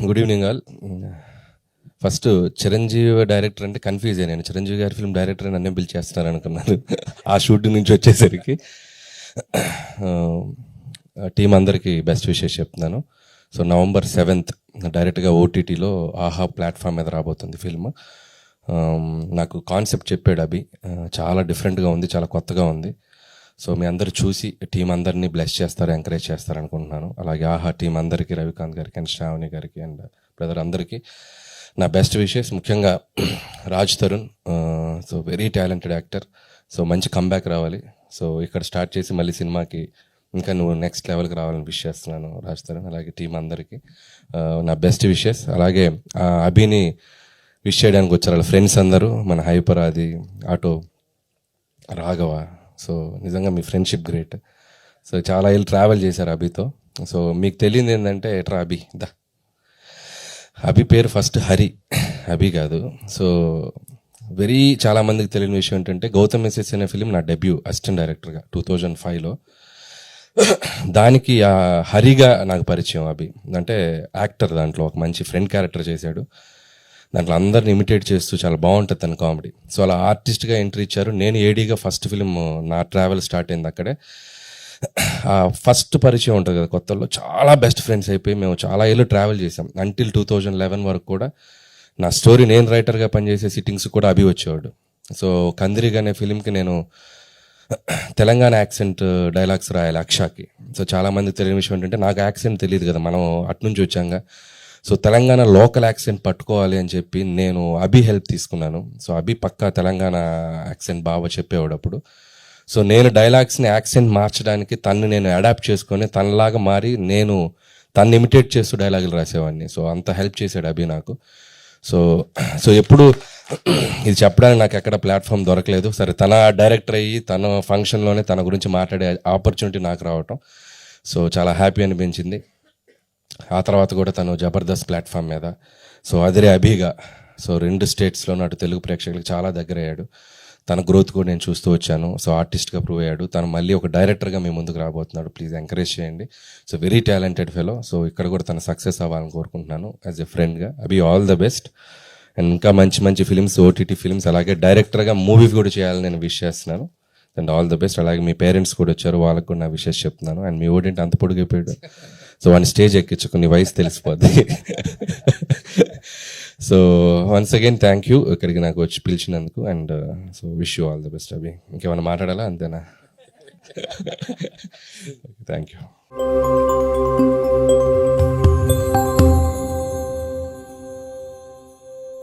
Good evening all. First Chiranjeevi director అంటే confuse అయ్యాను. నేను చిరంజీవి గారి ఫిల్మ్ డైరెక్టర్ అని నన్నే పిలిచేస్తాను అనుకున్నాను. ఆ షూటింగ్ నుంచి వచ్చేసరికి టీం అందరికీ బెస్ట్ విషెస్ చెప్తున్నాను. సో November 7th డైరెక్ట్గా ఓటీటీలో ఆహా ప్లాట్ఫామ్ మీద రాబోతుంది ఫిల్మ్. నాకు కాన్సెప్ట్ చెప్పాడు అభి, చాలా డిఫరెంట్గా ఉంది, చాలా కొత్తగా ఉంది. సో మీ అందరు చూసి టీం అందరినీ బ్లెస్ చేస్తారు, ఎంకరేజ్ చేస్తారు అనుకుంటున్నాను. అలాగే ఆహా టీం అందరికీ, రవికాంత్ గారికి అండ్ శ్రావణి గారికి అండ్ బ్రదర్ అందరికీ నా బెస్ట్ విషెస్. ముఖ్యంగా Raj Tarun, so very talented actor. So మంచి కంబ్యాక్ రావాలి. సో ఇక్కడ స్టార్ట్ చేసి మళ్ళీ సినిమాకి ఇంకా నువ్వు నెక్స్ట్ లెవెల్కి రావాలని విష్ చేస్తున్నాను రాజ్ తరుణ్. అలాగే టీం అందరికీ నా బెస్ట్ విషెస్. అలాగే అభిని విష్ చేయడానికి వచ్చారు వాళ్ళ ఫ్రెండ్స్ అందరూ, మన హైపర్, అది ఆటో, రాఘవ. సో నిజంగా మీ ఫ్రెండ్షిప్ గ్రేట్. సో చాలా ఏళ్ళు ట్రావెల్ చేశారు అభితో. సో మీకు తెలియదు ఏంటంటే ఎట్రా అభి దా, అభి పేరు ఫస్ట్ హరి, అభి కాదు. సో వెరీ చాలామందికి తెలియని విషయం ఏంటంటే గౌతమ్ ఎస్ఎస్ అనే ఫిలిం నా డెబ్యూ అసిస్టెంట్ డైరెక్టర్గా 2005లో. దానికి హరిగా నాకు పరిచయం అభి. అంటే యాక్టర్, దాంట్లో ఒక మంచి ఫ్రెండ్ క్యారెక్టర్ చేశాడు. దాంట్లో అందరిని ఇమిటేట్ చేస్తూ చాలా బాగుంటుంది తన కామెడీ. సో అలా ఆర్టిస్ట్గా ఎంట్రీ ఇచ్చారు. నేను ఏడీగా ఫస్ట్ ఫిలిం నా ట్రావెల్ స్టార్ట్ అయింది అక్కడే. ఫస్ట్ పరిచయం ఉంటుంది కదా కొత్తలో, చాలా బెస్ట్ ఫ్రెండ్స్ అయిపోయి మేము చాలా ఏళ్ళు ట్రావెల్ చేసాం. అంటిల్ 2011 వరకు కూడా నా స్టోరీ నేను రైటర్గా పనిచేసే సిట్టింగ్స్ కూడా అభి వచ్చేవాడు. సో కందిరిగా అనే ఫిలింకి నేను తెలంగాణ యాక్సెంట్ డైలాగ్స్ రాయాలి అక్షాకి. సో చాలామంది తెలియని విషయం ఏంటంటే నాకు యాక్సెంట్ తెలియదు కదా, మనం అట్నుంచి వచ్చాక. సో తెలంగాణ లోకల్ యాక్సెంట్ పట్టుకోవాలి అని చెప్పి నేను అభి హెల్ప్ తీసుకున్నాను. సో అభి పక్కా తెలంగాణ యాక్సెంట్ బాగా చెప్పేవాడు అప్పుడు. సో నేను డైలాగ్స్ని యాక్సెంట్ మార్చడానికి తన్ని నేను అడాప్ట్ చేసుకొని తనలాగా మారి నేను తన్ని ఇమిటేట్ చేస్తూ డైలాగులు రాసేవాడిని. సో అంత హెల్ప్ చేశాడు అభి నాకు. సో ఎప్పుడు ఇది చెప్పడానికి నాకు ఎక్కడ ప్లాట్ఫామ్ దొరకలేదు. సరే, తన డైరెక్టర్ అయ్యి తన ఫంక్షన్లోనే తన గురించి మాట్లాడే ఆపర్చునిటీ నాకు రావటం సో చాలా హ్యాపీ అనిపించింది. ఆ తర్వాత కూడా తను జబర్దస్త్ ప్లాట్ఫామ్ మీద సో అదిరే అభిగా సో 2 స్టేట్స్లోనూ అటు తెలుగు ప్రేక్షకులకు చాలా దగ్గర అయ్యాడు. తన గ్రోత్ కూడా నేను చూస్తూ వచ్చాను. సో ఆర్టిస్ట్గా ప్రూవ్ అయ్యాడు. తను మళ్ళీ ఒక డైరెక్టర్గా మీ ముందుకు రాబోతున్నాడు. ప్లీజ్ ఎంకరేజ్ చేయండి. So very talented fellow. So ఇక్కడ కూడా తన సక్సెస్ అవ్వాలని కోరుకుంటున్నాను యాజ్ ఎ ఫ్రెండ్గా. అభి ఆల్ ద బెస్ట్. అండ్ ఇంకా మంచి మంచి ఫిల్మ్స్, ఓటీటీ ఫిల్మ్స్, అలాగే డైరెక్టర్గా మూవీ కూడా చేయాలని నేను విష్ చేస్తున్నాను. And all the best. అలాగే మీ పేరెంట్స్ కూడా వచ్చారు, వాళ్ళకు కూడా నా విషెస్ చెప్తున్నాను. అండ్ మీ ఓడింటి అంత పొడిగిపోయాడు. సో వాడిని స్టేజ్ ఎక్కించుకుని వయసు తెలిసిపోద్ది. So once again thank you ఇక్కడికి నాకు వచ్చి పిలిచినందుకు. And so wish you all the best Abhi. ఇంకేమైనా మాట్లాడాలా? అంతేనా? Thank you.